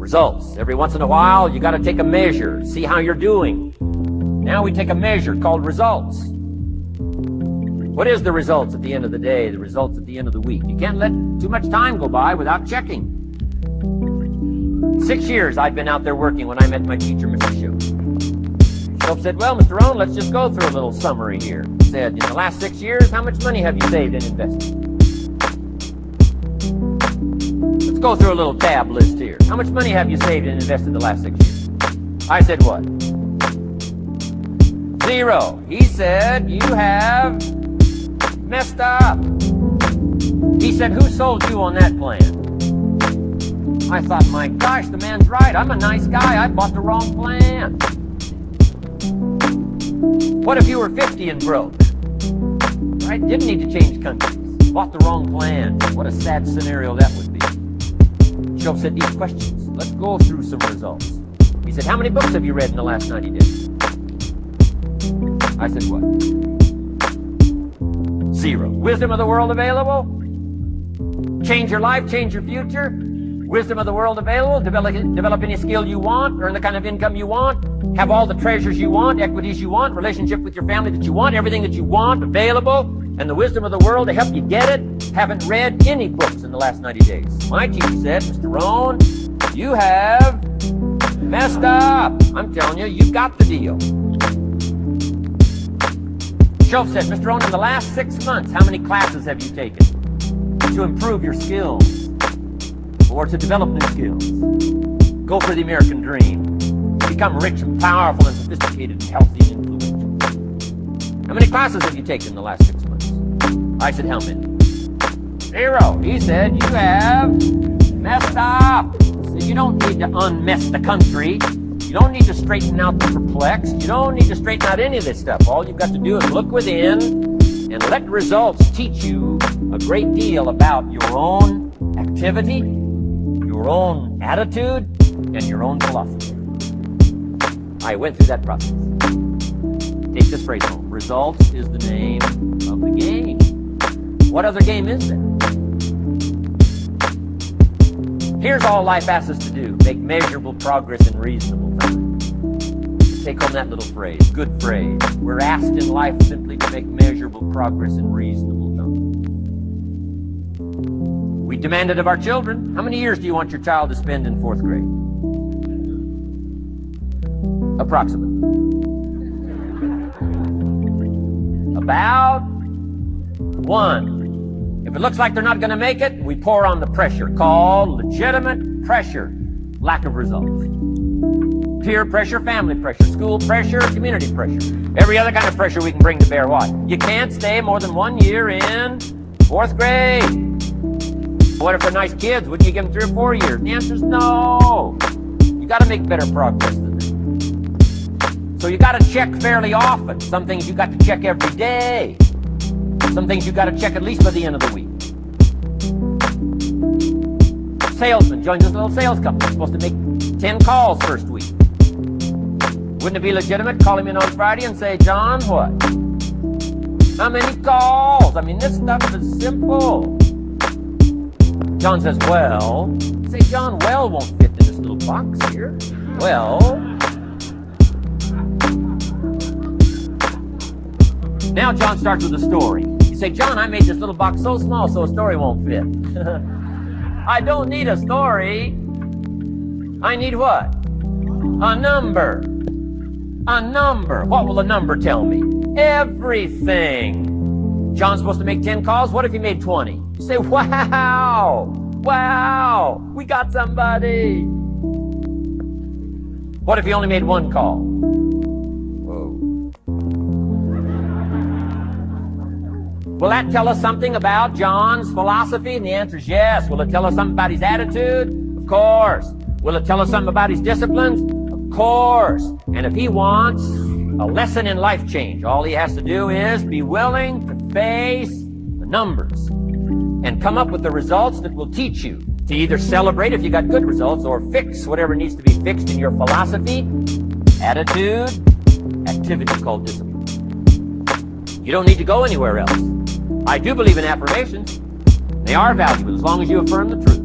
Results. Every once in a while, you got to take a measure, see how you're doing. Now we take a measure called results. What is the results at the end of the day, the results at the end of the week? You can't let too much time go by without checking. 6 years I'd been out there working when I met my teacher, Mr. Shope. Shope said, well, Mr. ROHN, let's just go through a little summary here. He said, in the last 6 years, how much money have you saved and invested? Let's go through a little tab list here. How much money have you saved and invested the last 6 years? I said, what? 0. He said, you have messed up. He said, who sold you on that plan? I thought, my gosh, the man's right. I'm a nice guy. I bought the wrong plan. What if you were 50 and broke? Right? Didn't need to change countries. Bought the wrong plan. What a sad scenario that would be. Shope said, these questions. Let's go through some results. He said, how many books have you read in the last 90 days? I said, what? 0. Wisdom of the world available? Change your life, change your future? Wisdom of the world available? Develop any skill you want? Earn the kind of income you want? Have all the treasures you want, equities you want, relationship with your family that you want, everything that you want available? And the wisdom of the world to help you get it? Haven't read any books in the last 90 days. My teacher said, Mr. ROHN, you have messed up. I'm telling you, you've got the deal. Shope said, Mr. ROHN, in the last 6 months, how many classes have you taken to improve your skills or to develop new skills? Go for the American dream. Become rich and powerful and sophisticated and healthy and influential. How many classes have you taken in the last 6 months? I said, how many? 0. He said, you have messed up. He said, you don't need to unmess the country. You don't need to straighten out the perplexed. You don't need to straighten out any of this stuff. All you've got to do is look within and let results teach you a great deal about your own activity, your own attitude, and your own philosophy. I went through that process. Take this phrase home. Results is the name of the game. What other game is there? Here's all life asks us to do. Make measurable progress in reasonable time. Take home that little phrase. Good phrase. We're asked in life simply to make measurable progress in reasonable time. We demand it of our children. How many years do you want your child to spend in 4th grade? Approximately. About 1. If it looks like they're not going to make it, we pour on the pressure, called legitimate pressure, lack of results. Peer pressure, family pressure, school pressure, community pressure. Every other kind of pressure we can bring to bear. What? You can't stay more than 1 year in 4th grade. What if they're nice kids? Wouldn't you give them 3 or 4 years? The answer is no. You got to make better progress than that. So you got to check fairly often. Some things you got to check every day. Some things you got to check at least by the end of the week. Salesman joins this little sales company. He's supposed to make 10 calls first week. Wouldn't it be legitimate? Call him in on Friday and say, John, what? How many calls? I mean, this stuff is simple. John says, well. Say, John, well won't fit in this little box here. Well. Now John starts with a story. You say, John, I made this little box so small so a story won't fit. I don't need a story. I need what? A number. A number. What will a number tell me? Everything. John's supposed to make 10 calls. What if he made 20? You say, wow. Wow. We got somebody. What if he only made 1 call? Will that tell us something about John's philosophy? And the answer is yes. Will it tell us something about his attitude? Of course. Will it tell us something about his disciplines? Of course. And if he wants a lesson in life change, all he has to do is be willing to face the numbers and come up with the results that will teach you to either celebrate if you got good results or fix whatever needs to be fixed in your philosophy, attitude, activity called discipline. You don't need to go anywhere else. I do believe in affirmations. They are valuable as long as you affirm the truth.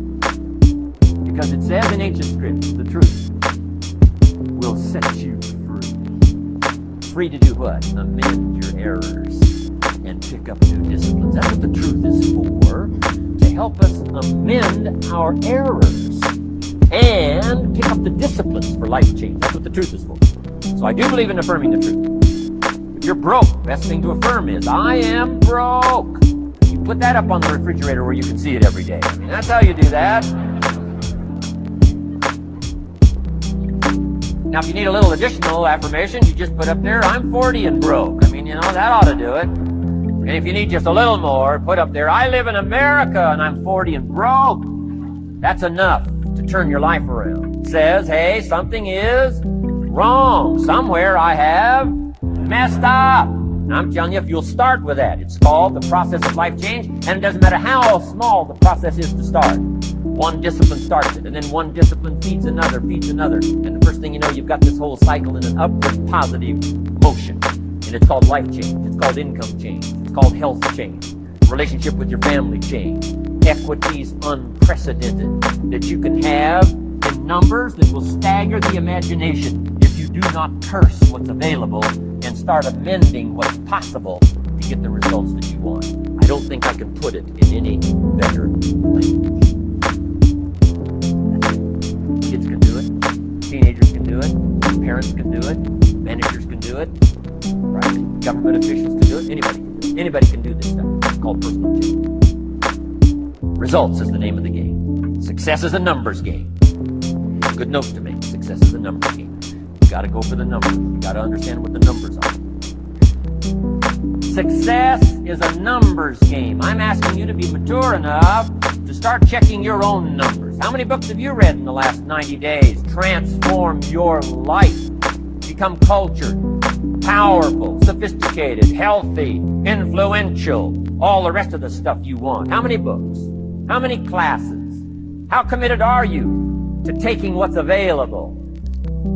Because it says in ancient scripts, the truth will set you free. Free to do what? Amend your errors and pick up new disciplines. That's what the truth is for, to help us amend our errors and pick up the disciplines for life change. That's what the truth is for. So I do believe in affirming the truth. If you're broke, best thing to affirm is, I am broke. You put that up on the refrigerator where you can see it every day. I mean, that's how you do that. Now, if you need a little additional affirmation, you just put up there, I'm 40 and broke. I mean, that ought to do it. And if you need just a little more, put up there, I live in America and I'm 40 and broke. That's enough to turn your life around. It says, hey, something is wrong. Somewhere I have messed up. And I'm telling you, if you'll start with that, it's called the process of life change, and it doesn't matter how small the process is to start. One discipline starts it, and then one discipline feeds another, and the first thing you know, you've got this whole cycle in an upward positive motion. And it's called life change. It's called income change. It's called health change. Relationship with your family change. Equities unprecedented that you can have in numbers that will stagger the imagination if you do not curse what's available and start amending what's possible to get the results that you want. I don't think I can put it in any better language. Kids can do it. Teenagers can do it. Parents can do it. Managers can do it. Right? Government officials can do it. Anybody can do it. Anybody can do this stuff. It's called personal change. Results is the name of the game. Success is a numbers game. Good note to make. Success is a numbers game. You got to go for the numbers. You got to understand what the numbers are. Success is a numbers game. I'm asking you to be mature enough to start checking your own numbers. How many books have you read in the last 90 days? Transform your life. Become cultured, powerful, sophisticated, healthy, influential, all the rest of the stuff you want. How many books? How many classes? How committed are you to taking what's available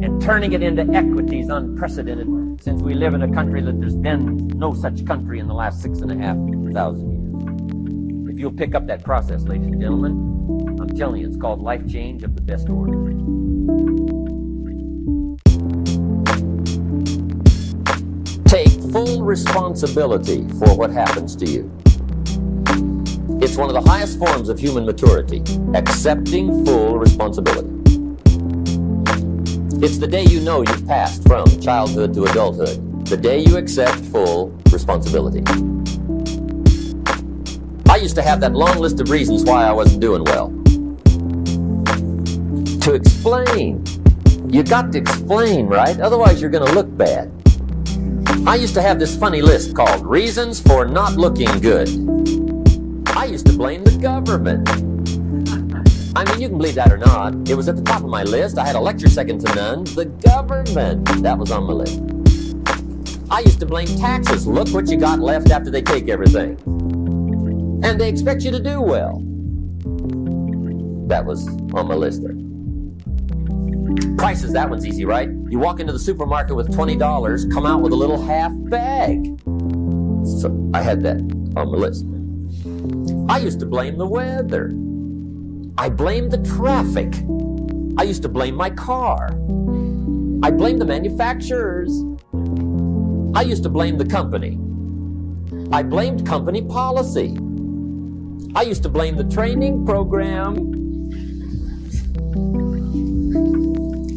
and turning it into equities unprecedented, since we live in a country that there's been no such country in the last 6,500 years? If you'll pick up that process, ladies and gentlemen, I'm telling you, it's called life change of the best order. Take full responsibility for what happens to you. It's one of the highest forms of human maturity, accepting full responsibility. It's the day you know you've passed from childhood to adulthood, the day you accept full responsibility. I used to have that long list of reasons why I wasn't doing well. To explain. You got to explain, right? Otherwise you're going to look bad. I used to have this funny list called Reasons for Not Looking Good. I used to blame the government. I mean, you can believe that or not. It was at the top of my list. I had a lecture second to none. The government. That was on my list. I used to blame taxes. Look what you got left after they take everything. And they expect you to do well. That was on my list there. Prices, that one's easy, right? You walk into the supermarket with $20, come out with a little half bag. So I had that on my list. I used to blame the weather. I blamed the traffic. I used to blame my car. I blamed the manufacturers. I used to blame the company. I blamed company policy. I used to blame the training program.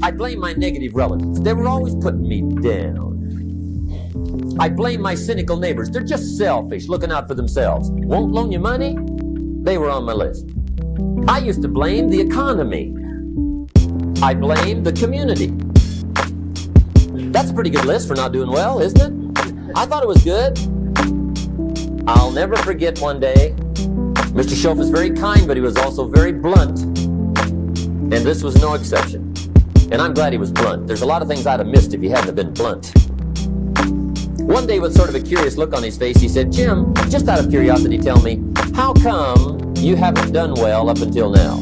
I blame my negative relatives. They were always putting me down. I blame my cynical neighbors. They're just selfish, looking out for themselves. Won't loan you money? They were on my list. I used to blame the economy. I blamed the community. That's a pretty good list for not doing well, isn't it? I thought it was good. I'll never forget one day. Mr. Schoaf was very kind, but he was also very blunt. And this was no exception. And I'm glad he was blunt. There's a lot of things I'd have missed if he hadn't have been blunt. One day, with sort of a curious look on his face, he said, Jim, just out of curiosity, tell me, how come you haven't done well up until now?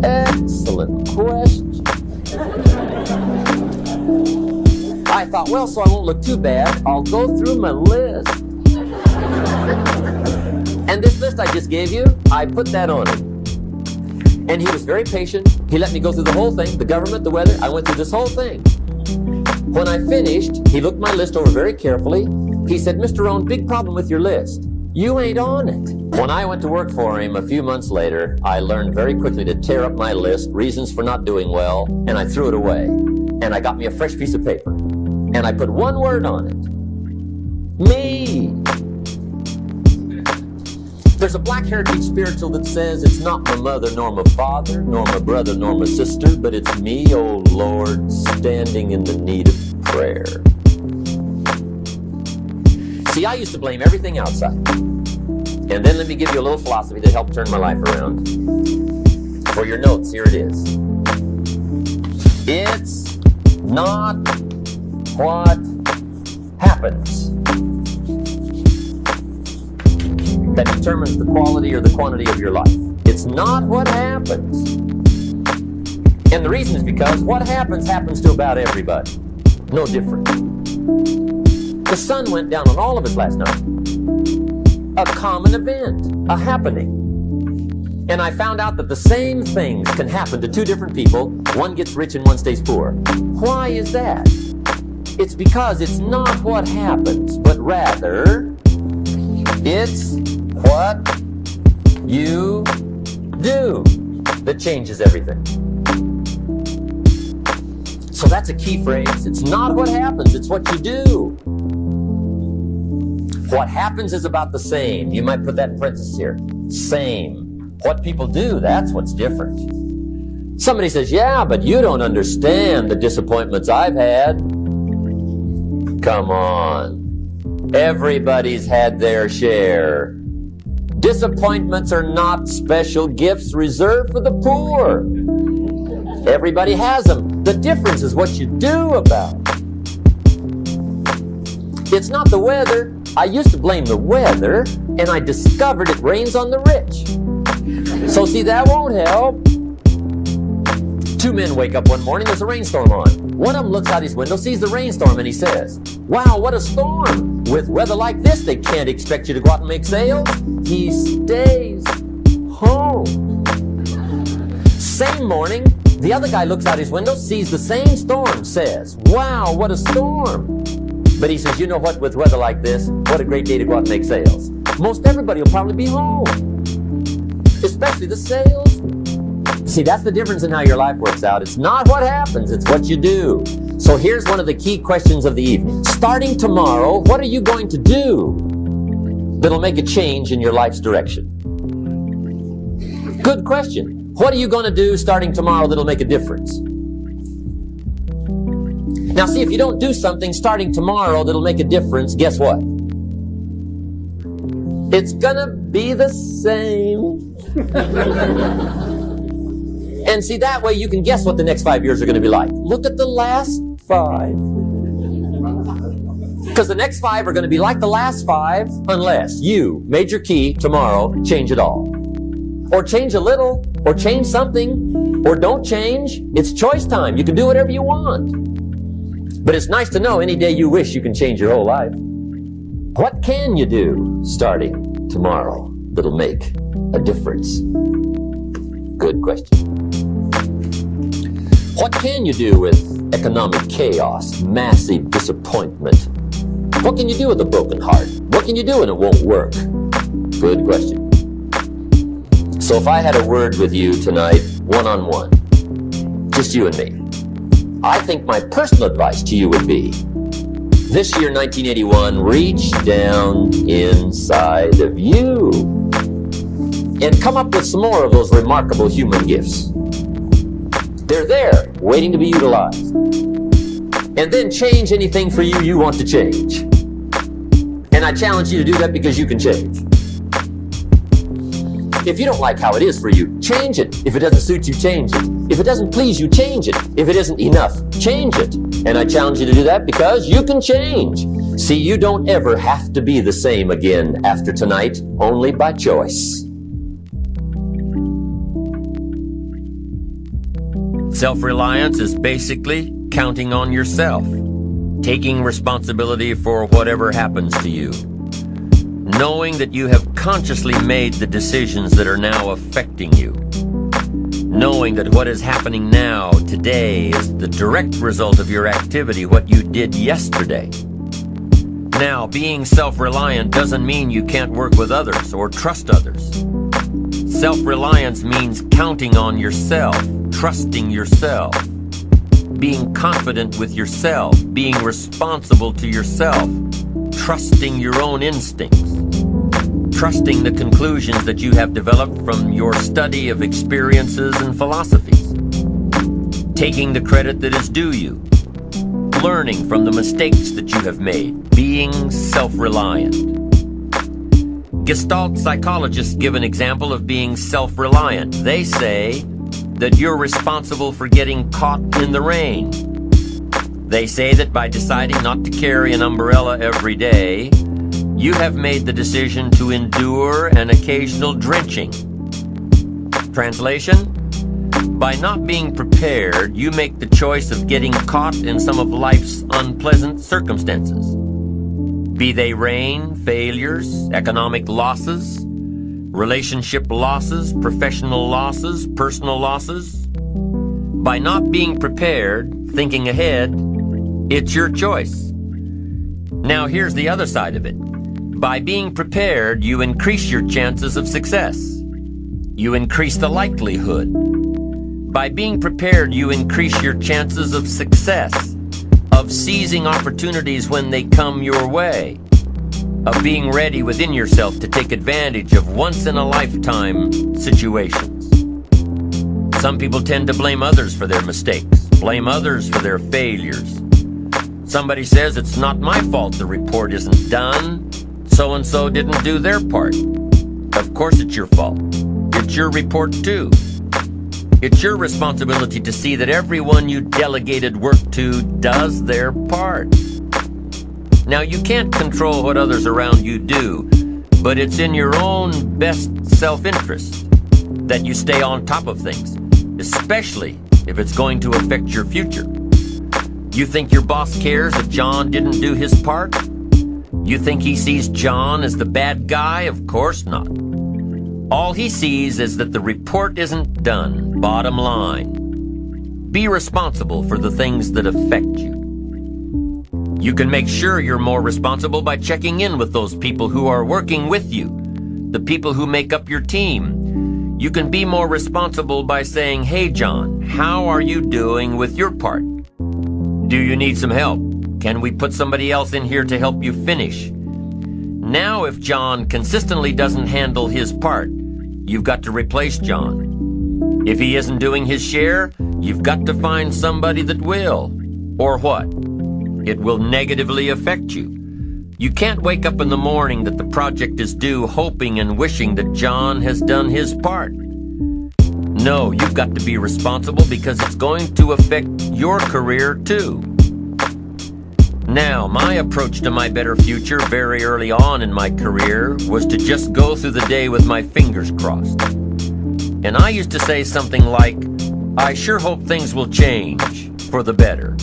Excellent question. I thought, well, so I won't look too bad, I'll go through my list. And this list I just gave you, I put that on it. And he was very patient. He let me go through the whole thing, the government, the weather. I went through this whole thing. When I finished, he looked my list over very carefully. He said, Mr. Rohn, big problem with your list. You ain't on it. When I went to work for him a few months later, I learned very quickly to tear up my list, reasons for not doing well, and I threw it away. And I got me a fresh piece of paper. And I put one word on it. Me. There's a Black Heritage spiritual that says it's not my mother nor my father, nor my brother nor my sister, but it's me, oh Lord, standing in the need of prayer. See, I used to blame everything outside. And then let me give you a little philosophy that helped turn my life around. For your notes, here it is. It's not what happens that determines the quality or the quantity of your life. It's not what happens. And the reason is because what happens to about everybody. No different. The sun went down on all of us last night. A common event, a happening. And I found out that the same things can happen to two different people. One gets rich and one stays poor. Why is that? It's because it's not what happens, but rather it's what you do that changes everything. So that's a key phrase. It's not what happens, it's what you do. What happens is about the same. You might put that in parentheses here. Same. What people do, that's what's different. Somebody says, yeah, but you don't understand the disappointments I've had. Come on. Everybody's had their share. Disappointments are not special gifts reserved for the poor. Everybody has them. The difference is what you do about it. It's not the weather. I used to blame the weather, and I discovered it rains on the rich. So see, that won't help. Two men wake up one morning, there's a rainstorm on. One of them looks out his window, sees the rainstorm, and he says, wow, what a storm. With weather like this, they can't expect you to go out and make sales. He stays home. Same morning, the other guy looks out his window, sees the same storm, says, wow, what a storm. But he says, you know what, with weather like this, what a great day to go out and make sales. Most everybody will probably be home. Especially the sales. See, that's the difference in how your life works out. It's not what happens, it's what you do. So here's one of the key questions of the evening. Starting tomorrow, what are you going to do that'll make a change in your life's direction? Good question. What are you going to do starting tomorrow that'll make a difference? Now see, if you don't do something starting tomorrow that'll make a difference, guess what? It's gonna be the same. And see, that way you can guess what the next 5 years are gonna be like. Look at the last 5. Because the next 5 are gonna be like the last 5 unless you, major key, tomorrow, change it all. Or change a little, or change something, or don't change. It's choice time. You can do whatever you want. But it's nice to know any day you wish you can change your whole life. What can you do starting tomorrow that'll make a difference? Good question. What can you do with economic chaos, massive disappointment? What can you do with a broken heart? What can you do when it won't work? Good question. So if I had a word with you tonight, one-on-one, just you and me, I think my personal advice to you would be, this year, 1981, reach down inside of you and come up with some more of those remarkable human gifts. They're there, waiting to be utilized. And then change anything for you want to change. And I challenge you to do that because you can change. If you don't like how it is for you, change it. If it doesn't suit you, change it. If it doesn't please you, change it. If it isn't enough, change it. And I challenge you to do that because you can change. See, you don't ever have to be the same again after tonight, only by choice. Self-reliance is basically counting on yourself, taking responsibility for whatever happens to you, knowing that you have consciously made the decisions that are now affecting you. knowing that what is happening now, today, is the direct result of your activity, what you did yesterday. Now, being self-reliant doesn't mean you can't work with others or trust others. Self-reliance means counting on yourself, trusting yourself, being confident with yourself, being responsible to yourself, trusting your own instincts, trusting the conclusions that you have developed from your study of experiences and philosophies, taking the credit that is due you, learning from the mistakes that you have made, being self-reliant. Gestalt psychologists give an example of being self-reliant. They say that you're responsible for getting caught in the rain. They say that by deciding not to carry an umbrella every day, you have made the decision to endure an occasional drenching. Translation? By not being prepared, you make the choice of getting caught in some of life's unpleasant circumstances. Be they rain, failures, economic losses, relationship losses, professional losses, personal losses. By not being prepared, thinking ahead, it's your choice. Now here's the other side of it. By being prepared, you increase your chances of success. You increase the likelihood. By being prepared, you increase your chances of success, of seizing opportunities when they come your way, of being ready within yourself to take advantage of once-in-a-lifetime situations. Some people tend to blame others for their mistakes, blame others for their failures. Somebody says, it's not my fault the report isn't done. So-and-so didn't do their part. Of course it's your fault. It's your report too. It's your responsibility to see that everyone you delegated work to does their part. Now, you can't control what others around you do, but it's in your own best self-interest that you stay on top of things, especially if it's going to affect your future. You think your boss cares that John didn't do his part? You think he sees John as the bad guy? Of course not. All he sees is that the report isn't done, bottom line. Be responsible for the things that affect you. You can make sure you're more responsible by checking in with those people who are working with you, the people who make up your team. You can be more responsible by saying, hey John, how are you doing with your part? Do you need some help? Can we put somebody else in here to help you finish? Now, if John consistently doesn't handle his part, you've got to replace John. If he isn't doing his share, you've got to find somebody that will. Or what? It will negatively affect you. You can't wake up in the morning that the project is due hoping and wishing that John has done his part. No, you've got to be responsible because it's going to affect your career too. Now, my approach to my better future very early on in my career was to just go through the day with my fingers crossed. And I used to say something like, I sure hope things will change for the better.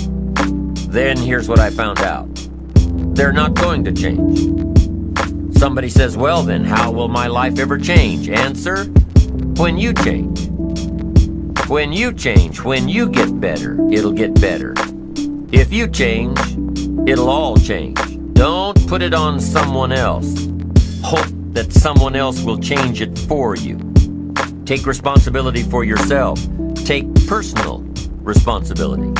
Then here's what I found out. They're not going to change. Somebody says, well then, how will my life ever change? Answer, when you change. When you change, when you get better, it'll get better. If you change, it'll all change. Don't put it on someone else. Hope that someone else will change it for you. Take responsibility for yourself. Take personal responsibility.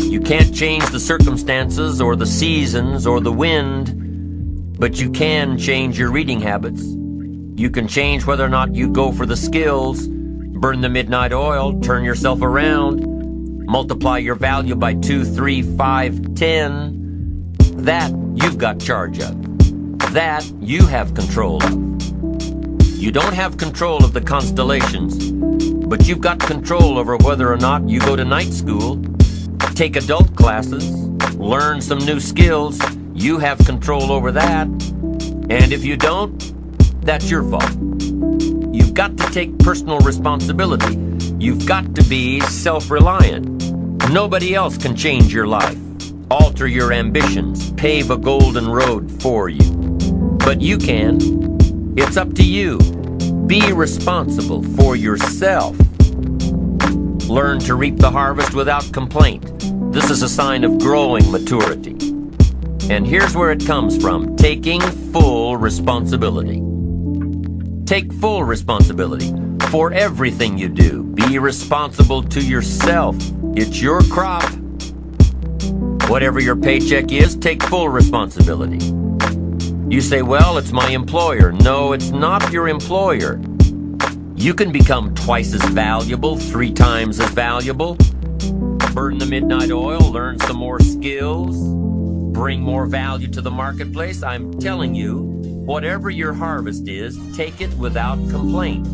You can't change the circumstances or the seasons or the wind, but you can change your reading habits. You can change whether or not you go for the skills, burn the midnight oil, turn yourself around, multiply your value by 2, 3, 5, 10. That you've got charge of. That you have control of. You don't have control of the constellations, but you've got control over whether or not you go to night school, take adult classes, learn some new skills. You have control over that. And if you don't, that's your fault. You've got to take personal responsibility. You've got to be self-reliant. Nobody else can change your life, alter your ambitions, pave a golden road for you. But you can. It's up to you. Be responsible for yourself. Learn to reap the harvest without complaint. This is a sign of growing maturity. And here's where it comes from: taking full responsibility. Take full responsibility for everything you do. Be responsible to yourself. It's your crop. Whatever your paycheck is, take full responsibility. You say, well, it's my employer. No, it's not your employer. You can become twice as valuable, 3 times as valuable. Burn the midnight oil, learn some more skills, bring more value to the marketplace. I'm telling you, whatever your harvest is, take it without complaint.